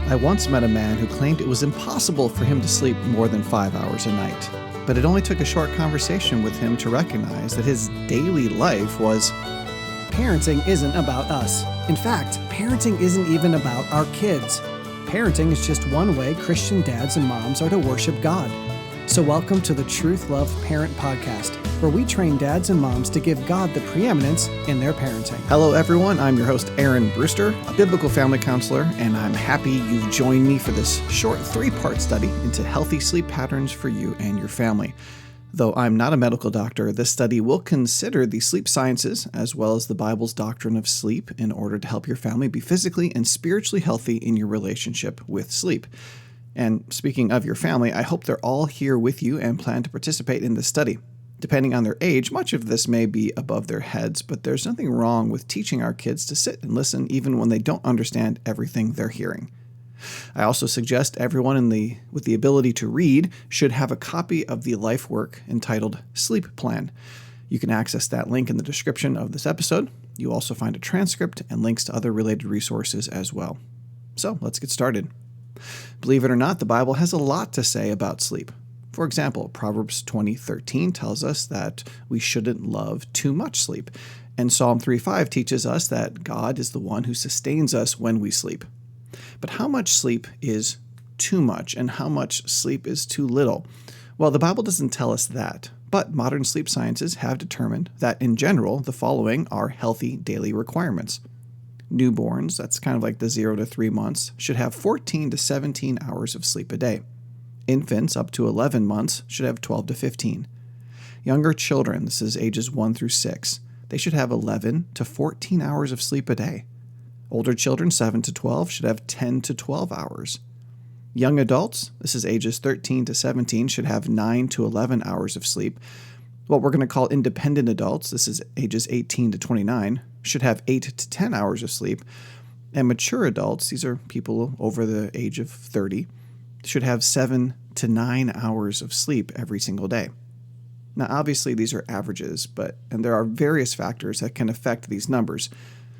I once met a man who claimed it was impossible for him to sleep more than 5 hours a night. But it only took a short conversation with him to recognize that his daily life was... Parenting isn't about us. In fact, parenting isn't even about our kids. Parenting is just one way Christian dads and moms are to worship God. So welcome to the Truth.Love.Parent podcast, where we train dads and moms to give God the preeminence in their parenting. Hello everyone, I'm your host Aaron Brewster, a biblical family counselor, and I'm happy you've joined me for this short 3-part study into healthy sleep patterns for you and your family. Though I'm not a medical doctor, this study will consider the sleep sciences as well as the Bible's doctrine of sleep in order to help your family be physically and spiritually healthy in your relationship with sleep. And speaking of your family, I hope they're all here with you and plan to participate in this study. Depending on their age, much of this may be above their heads, but there's nothing wrong with teaching our kids to sit and listen even when they don't understand everything they're hearing. I also suggest everyone with the ability to read should have a copy of the life work entitled Sleep Plan. You can access that link in the description of this episode. You'll also find a transcript and links to other related resources as well. So let's get started. Believe it or not, the Bible has a lot to say about sleep. For example, Proverbs 20:13 tells us that we shouldn't love too much sleep, and Psalm 3:5 teaches us that God is the one who sustains us when we sleep. But how much sleep is too much, and how much sleep is too little? Well, the Bible doesn't tell us that, but modern sleep sciences have determined that in general, the following are healthy daily requirements. Newborns, that's kind of like the 0 to 3 months, should have 14 to 17 hours of sleep a day. Infants up to 11 months should have 12 to 15. Younger children, this is ages 1 through 6, they should have 11 to 14 hours of sleep a day. Older children, 7 to 12, should have 10 to 12 hours. Young adults, this is ages 13 to 17, should have 9 to 11 hours of sleep. What we're going to call independent adults, this is ages 18 to 29, should have 8 to 10 hours of sleep. And mature adults, these are people over the age of 30, should have 7 to 9 hours of sleep every single day. Now, obviously, these are averages, and there are various factors that can affect these numbers.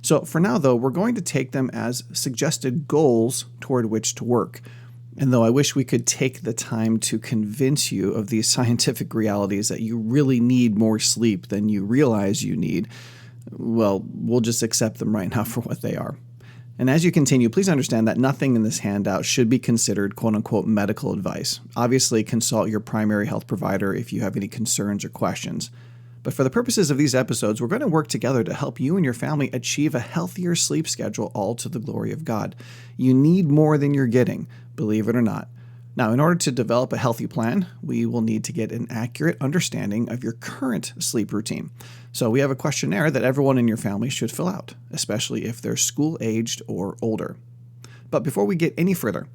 So for now, though, we're going to take them as suggested goals toward which to work. And though I wish we could take the time to convince you of these scientific realities that you really need more sleep than you realize you need, well, we'll just accept them right now for what they are. And as you continue, please understand that nothing in this handout should be considered quote-unquote medical advice. Obviously, consult your primary health provider if you have any concerns or questions. But for the purposes of these episodes, we're going to work together to help you and your family achieve a healthier sleep schedule, all to the glory of God. You need more than you're getting, believe it or not. Now, in order to develop a healthy plan, we will need to get an accurate understanding of your current sleep routine. So we have a questionnaire that everyone in your family should fill out, especially if they're school-aged or older. But before we get any further,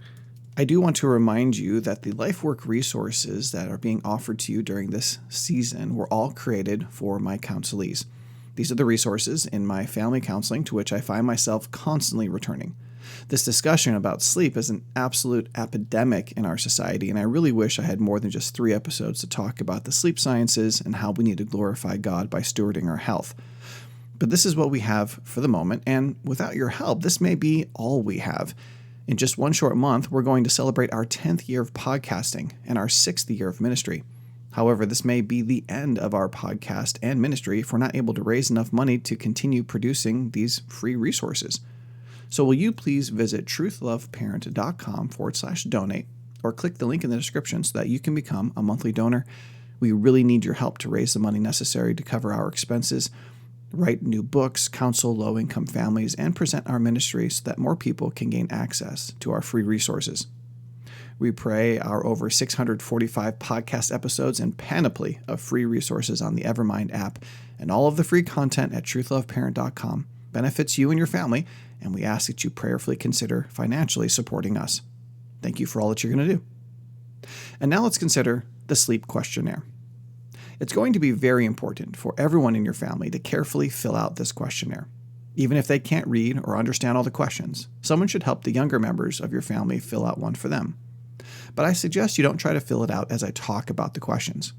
I do want to remind you that the LifeWork resources that are being offered to you during this season were all created for my counselees. These are the resources in my family counseling to which I find myself constantly returning. This discussion about sleep is an absolute epidemic in our society, and I really wish I had more than just 3 episodes to talk about the sleep sciences and how we need to glorify God by stewarding our health. But this is what we have for the moment, and without your help, this may be all we have. In just one short month, we're going to celebrate our 10th year of podcasting and our 6th year of ministry. However, this may be the end of our podcast and ministry if we're not able to raise enough money to continue producing these free resources. So will you please visit Truth.Love.Parent.com/donate or click the link in the description so that you can become a monthly donor. We really need your help to raise the money necessary to cover our expenses, write new books, counsel low-income families, and present our ministry so that more people can gain access to our free resources. We pray our over 645 podcast episodes and panoply of free resources on the Evermind app and all of the free content at Truth.Love.Parent.com benefits you and your family, and we ask that you prayerfully consider financially supporting us. Thank you for all that you're going to do. And now let's consider the sleep questionnaire. It's going to be very important for everyone in your family to carefully fill out this questionnaire. Even if they can't read or understand all the questions, someone should help the younger members of your family fill out one for them. But I suggest you don't try to fill it out as I talk about the questions.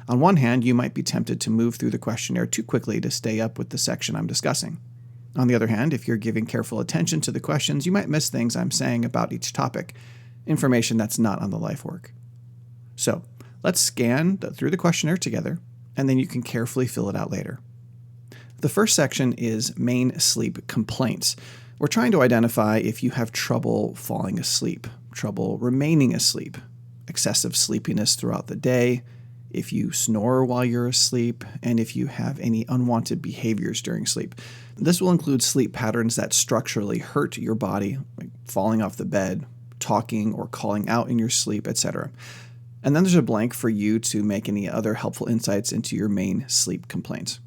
On one hand, you might be tempted to move through the questionnaire too quickly to stay up with the section I'm discussing. On the other hand, if you're giving careful attention to the questions, you might miss things I'm saying about each topic, information that's not on the life work. So let's scan through the questionnaire together, and then you can carefully fill it out later. The first section is main sleep complaints. We're trying to identify if you have trouble falling asleep, trouble remaining asleep, excessive sleepiness throughout the day, if you snore while you're asleep, and if you have any unwanted behaviors during sleep. This will include sleep patterns that structurally hurt your body, like falling off the bed, talking or calling out in your sleep, etc. And then there's a blank for you to make any other helpful insights into your main sleep complaints.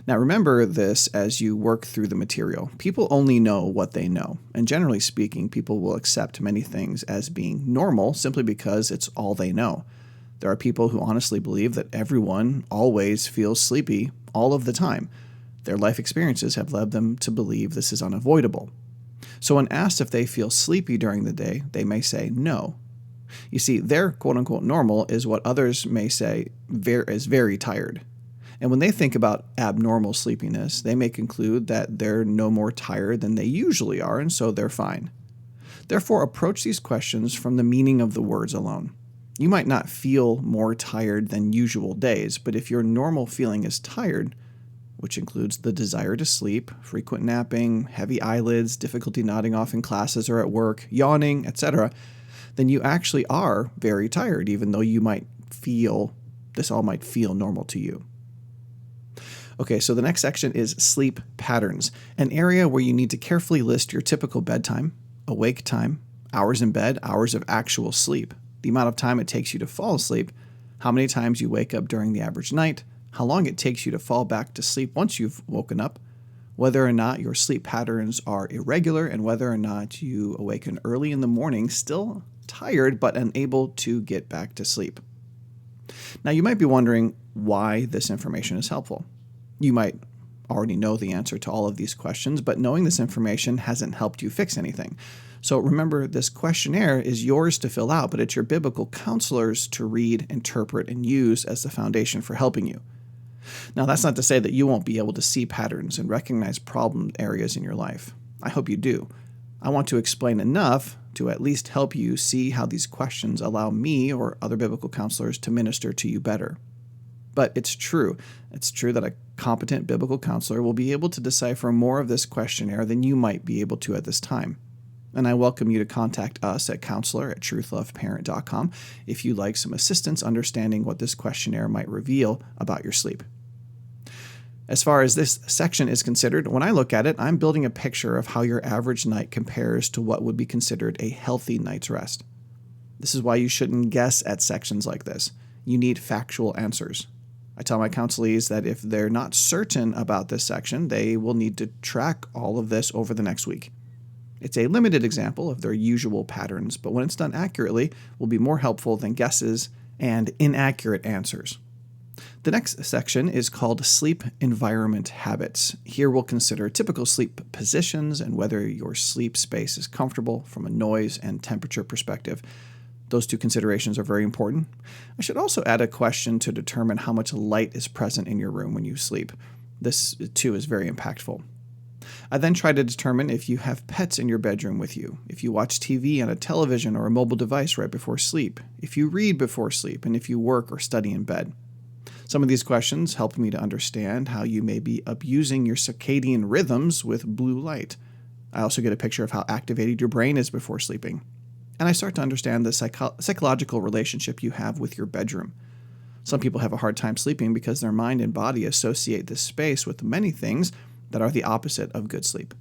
Now remember this as you work through the material. People only know what they know, and generally speaking, people will accept many things as being normal simply because it's all they know. There are people who honestly believe that everyone always feels sleepy all of the time. Their life experiences have led them to believe this is unavoidable. So when asked if they feel sleepy during the day, they may say no. You see, their quote-unquote normal is what others may say is very tired. And when they think about abnormal sleepiness, they may conclude that they're no more tired than they usually are, and so they're fine. Therefore, approach these questions from the meaning of the words alone. You might not feel more tired than usual days, but if your normal feeling is tired, which includes the desire to sleep, frequent napping, heavy eyelids, difficulty nodding off in classes or at work, yawning, etc., then you actually are very tired, even though this all might feel normal to you. Okay, so the next section is sleep patterns, an area where you need to carefully list your typical bedtime, awake time, hours in bed, hours of actual sleep, the amount of time it takes you to fall asleep, how many times you wake up during the average night, how long it takes you to fall back to sleep once you've woken up, whether or not your sleep patterns are irregular, and whether or not you awaken early in the morning still tired but unable to get back to sleep. Now you might be wondering why this information is helpful. You might already know the answer to all of these questions, but knowing this information hasn't helped you fix anything. So remember, this questionnaire is yours to fill out, but it's your biblical counselors to read, interpret, and use as the foundation for helping you. Now, that's not to say that you won't be able to see patterns and recognize problem areas in your life. I hope you do. I want to explain enough to at least help you see how these questions allow me or other biblical counselors to minister to you better. But it's true. It's true that a competent biblical counselor will be able to decipher more of this questionnaire than you might be able to at this time. And I welcome you to contact us at counselor@Truth.Love.Parent.com if you'd like some assistance understanding what this questionnaire might reveal about your sleep. As far as this section is considered, when I look at it, I'm building a picture of how your average night compares to what would be considered a healthy night's rest. This is why you shouldn't guess at sections like this. You need factual answers. I tell my counselees that if they're not certain about this section, they will need to track all of this over the next week. It's a limited example of their usual patterns, but when it's done accurately, will be more helpful than guesses and inaccurate answers. The next section is called Sleep Environment Habits. Here we'll consider typical sleep positions and whether your sleep space is comfortable from a noise and temperature perspective. Those two considerations are very important. I should also add a question to determine how much light is present in your room when you sleep. This, too, is very impactful. I then try to determine if you have pets in your bedroom with you, if you watch TV on a television or a mobile device right before sleep, if you read before sleep, and if you work or study in bed. Some of these questions help me to understand how you may be abusing your circadian rhythms with blue light. I also get a picture of how activated your brain is before sleeping. And I start to understand the psychological relationship you have with your bedroom. Some people have a hard time sleeping because their mind and body associate this space with many things that are the opposite of good sleep.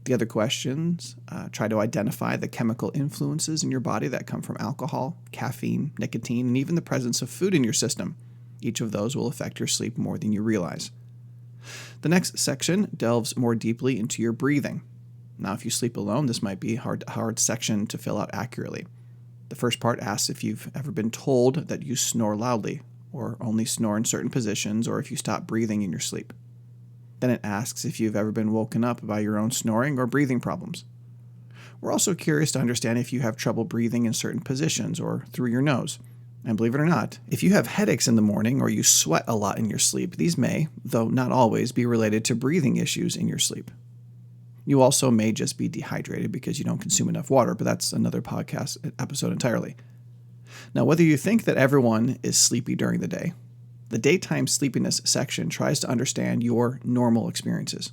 The other questions try to identify the chemical influences in your body that come from alcohol, caffeine, nicotine, and even the presence of food in your system. Each of those will affect your sleep more than you realize. The next section delves more deeply into your breathing. Now, if you sleep alone, this might be a hard section to fill out accurately. The first part asks if you've ever been told that you snore loudly, or only snore in certain positions, or if you stop breathing in your sleep. Then it asks if you've ever been woken up by your own snoring or breathing problems. We're also curious to understand if you have trouble breathing in certain positions or through your nose. And believe it or not, if you have headaches in the morning or you sweat a lot in your sleep, these may, though not always, be related to breathing issues in your sleep. You also may just be dehydrated because you don't consume enough water, but that's another podcast episode entirely. Now, whether you think that everyone is sleepy during the day, the daytime sleepiness section tries to understand your normal experiences.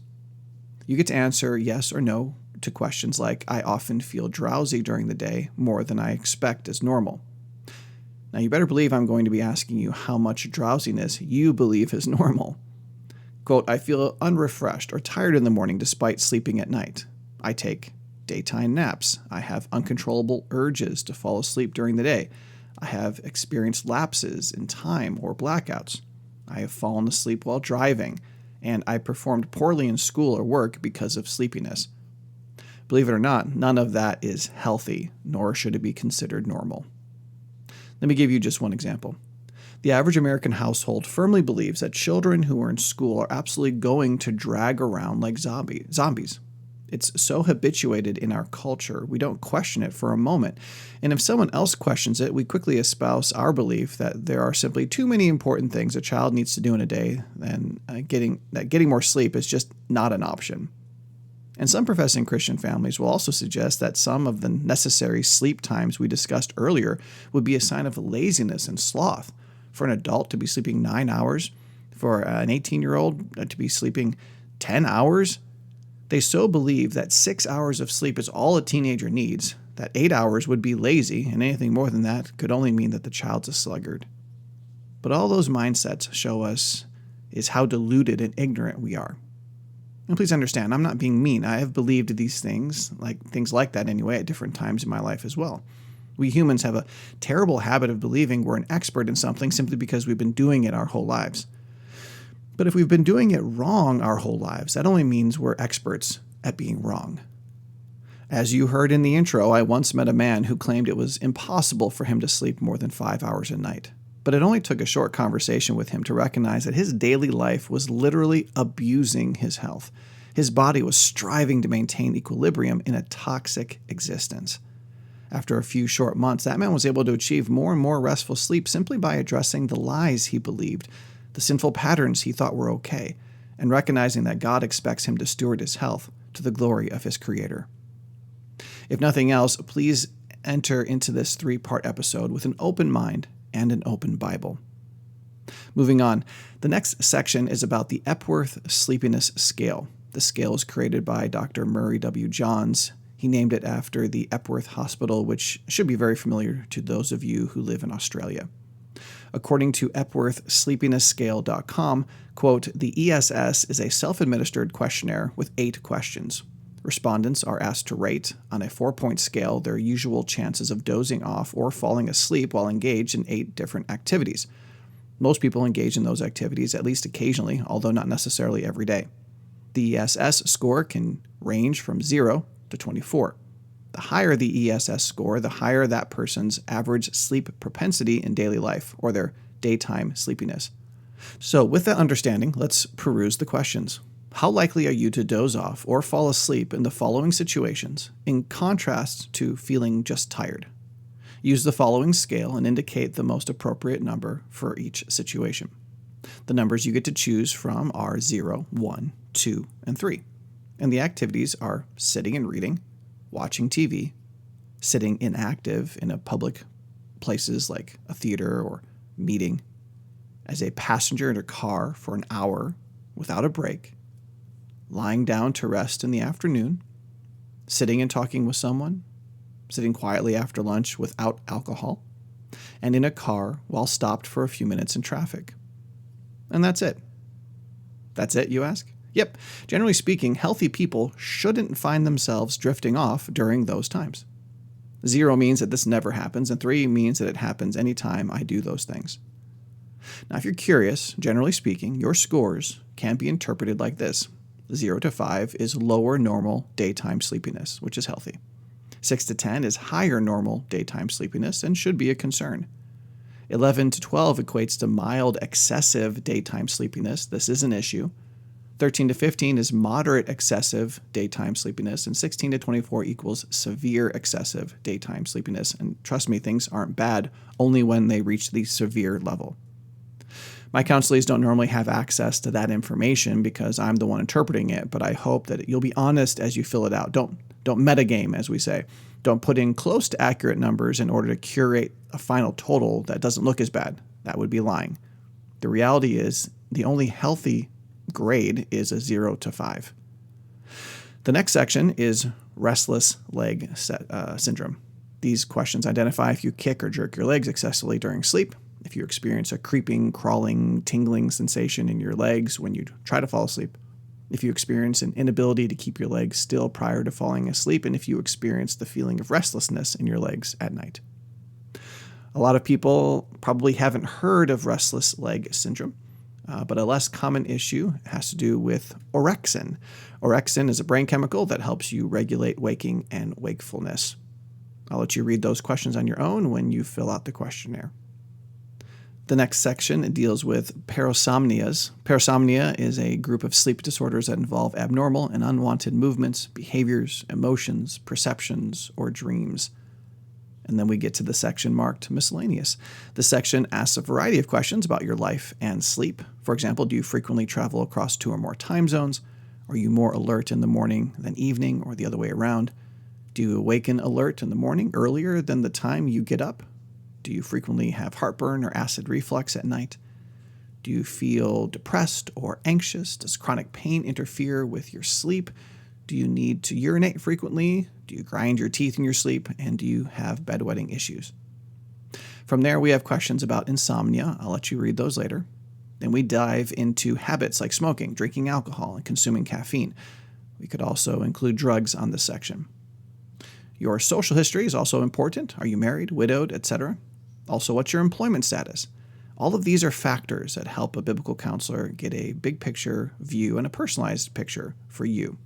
You get to answer yes or no to questions like, I often feel drowsy during the day more than I expect as normal. Now, you better believe I'm going to be asking you how much drowsiness you believe is normal. Quote, I feel unrefreshed or tired in the morning despite sleeping at night. I take daytime naps. I have uncontrollable urges to fall asleep during the day. I have experienced lapses in time or blackouts. I have fallen asleep while driving, and I performed poorly in school or work because of sleepiness. Believe it or not, none of that is healthy, nor should it be considered normal. Let me give you just one example. The average American household firmly believes that children who are in school are absolutely going to drag around like zombies. It's so habituated in our culture, we don't question it for a moment. And if someone else questions it, we quickly espouse our belief that there are simply too many important things a child needs to do in a day, and getting more sleep is just not an option. And some professing Christian families will also suggest that some of the necessary sleep times we discussed earlier would be a sign of laziness and sloth. For an adult to be sleeping 9 hours, for an 18-year-old to be sleeping 10 hours, they so believe that 6 hours of sleep is all a teenager needs, that 8 hours would be lazy, and anything more than that could only mean that the child's a sluggard. But all those mindsets show us is how deluded and ignorant we are. And please understand, I'm not being mean. I have believed these things like that anyway, at different times in my life as well. We humans have a terrible habit of believing we're an expert in something simply because we've been doing it our whole lives. But if we've been doing it wrong our whole lives, that only means we're experts at being wrong. As you heard in the intro, I once met a man who claimed it was impossible for him to sleep more than 5 hours a night. But it only took a short conversation with him to recognize that his daily life was literally abusing his health. His body was striving to maintain equilibrium in a toxic existence. After a few short months, that man was able to achieve more and more restful sleep simply by addressing the lies he believed, the sinful patterns he thought were okay, and recognizing that God expects him to steward his health to the glory of his Creator. If nothing else, please enter into this 3-part episode with an open mind and an open Bible. Moving on, the next section is about the Epworth Sleepiness Scale. The scale is created by Dr. Murray W. Johns. He named it after the Epworth Hospital, which should be very familiar to those of you who live in Australia. According to EpworthSleepinessScale.com, quote, the ESS is a self-administered questionnaire with 8 questions. Respondents are asked to rate, on a 4-point scale, their usual chances of dozing off or falling asleep while engaged in 8 different activities. Most people engage in those activities at least occasionally, although not necessarily every day. The ESS score can range from 0 to 24. The higher the ESS score, the higher that person's average sleep propensity in daily life, or their daytime sleepiness. So with that understanding, let's peruse the questions. How likely are you to doze off or fall asleep in the following situations, in contrast to feeling just tired? Use the following scale and indicate the most appropriate number for each situation. The numbers you get to choose from are 0, 1, 2, and 3. And the activities are sitting and reading, watching TV, sitting inactive in a public places like a theater or meeting, as a passenger in a car for an hour without a break, lying down to rest in the afternoon, sitting and talking with someone, sitting quietly after lunch without alcohol, and in a car while stopped for a few minutes in traffic. And that's it. That's it, you ask? Yep. Generally speaking, healthy people shouldn't find themselves drifting off during those times. 0 means that this never happens, and 3 means that it happens anytime I do those things. Now, if you're curious, generally speaking, your scores can be interpreted like this. 0 to 5 is lower normal daytime sleepiness, which is healthy. 6 to 10 is higher normal daytime sleepiness and should be a concern. 11 to 12 equates to mild excessive daytime sleepiness. This is an issue. 13 to 15 is moderate excessive daytime sleepiness, and 16 to 24 equals severe excessive daytime sleepiness. And trust me, things aren't bad only when they reach the severe level. My counselees don't normally have access to that information because I'm the one interpreting it, but I hope that you'll be honest as you fill it out. Don't metagame, as we say. Don't put in close to accurate numbers in order to curate a final total that doesn't look as bad. That would be lying. The reality is the only healthy grade is a 0 to 5. The next section is restless leg syndrome. These questions identify if you kick or jerk your legs excessively during sleep, if you experience a creeping, crawling, tingling sensation in your legs when you try to fall asleep, if you experience an inability to keep your legs still prior to falling asleep, and if you experience the feeling of restlessness in your legs at night. A lot of people probably haven't heard of restless leg syndrome, but a less common issue has to do with orexin. Orexin is a brain chemical that helps you regulate waking and wakefulness. I'll let you read those questions on your own when you fill out the questionnaire. The next section deals with parasomnias. Parasomnia is a group of sleep disorders that involve abnormal and unwanted movements, behaviors, emotions, perceptions, or dreams. And then we get to the section marked miscellaneous. The section asks a variety of questions about your life and sleep. For example, do you frequently travel across 2 or more time zones? Are you more alert in the morning than evening, or the other way around? Do you awaken alert in the morning earlier than the time you get up? Do you frequently have heartburn or acid reflux at night? Do you feel depressed or anxious? Does chronic pain interfere with your sleep? Do you need to urinate frequently? Do you grind your teeth in your sleep? And do you have bedwetting issues? From there, we have questions about insomnia. I'll let you read those later. Then we dive into habits like smoking, drinking alcohol, and consuming caffeine. We could also include drugs on this section. Your social history is also important. Are you married, widowed, etc.? Also, what's your employment status? All of these are factors that help a biblical counselor get a big picture view and a personalized picture for you.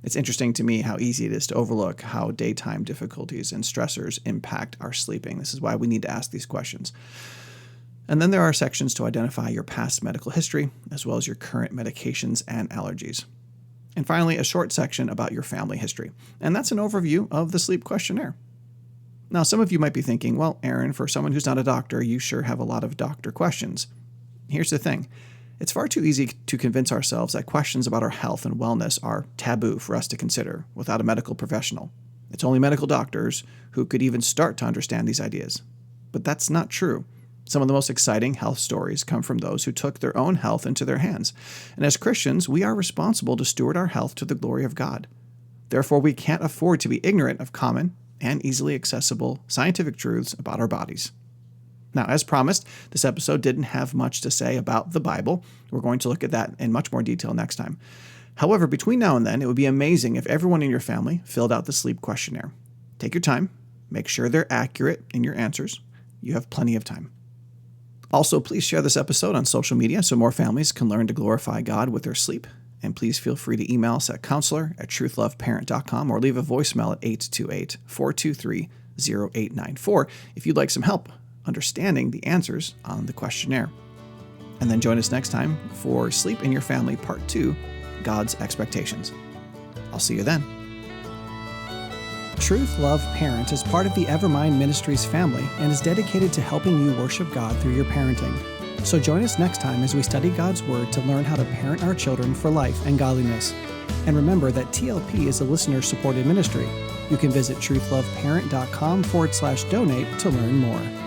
It's interesting to me how easy it is to overlook how daytime difficulties and stressors impact our sleeping. This is why we need to ask these questions. And then there are sections to identify your past medical history, as well as your current medications and allergies. And finally, a short section about your family history. And that's an overview of the sleep questionnaire. Now, some of you might be thinking, well, Aaron, for someone who's not a doctor, you sure have a lot of doctor questions. Here's the thing. It's far too easy to convince ourselves that questions about our health and wellness are taboo for us to consider without a medical professional. It's only medical doctors who could even start to understand these ideas. But that's not true. Some of the most exciting health stories come from those who took their own health into their hands. And as Christians, we are responsible to steward our health to the glory of God. Therefore, we can't afford to be ignorant of common and easily accessible scientific truths about our bodies. Now, as promised, this episode didn't have much to say about the Bible. We're going to look at that in much more detail next time. However, between now and then, it would be amazing if everyone in your family filled out the sleep questionnaire. Take your time. Make sure they're accurate in your answers. You have plenty of time. Also, please share this episode on social media so more families can learn to glorify God with their sleep. And please feel free to email us at counselor@truth.Love.Parent.com or leave a voicemail at 828-423-0894 if you'd like some help understanding the answers on the questionnaire. And then join us next time for Sleep in Your Family Part 2, God's Expectations. I'll see you then. Truth.Love.Parent is part of the Evermind Ministries family and is dedicated to helping you worship God through your parenting. So join us next time as we study God's Word to learn how to parent our children for life and godliness. And remember that TLP is a listener-supported ministry. You can visit truth.loveparent.com/donate to learn more.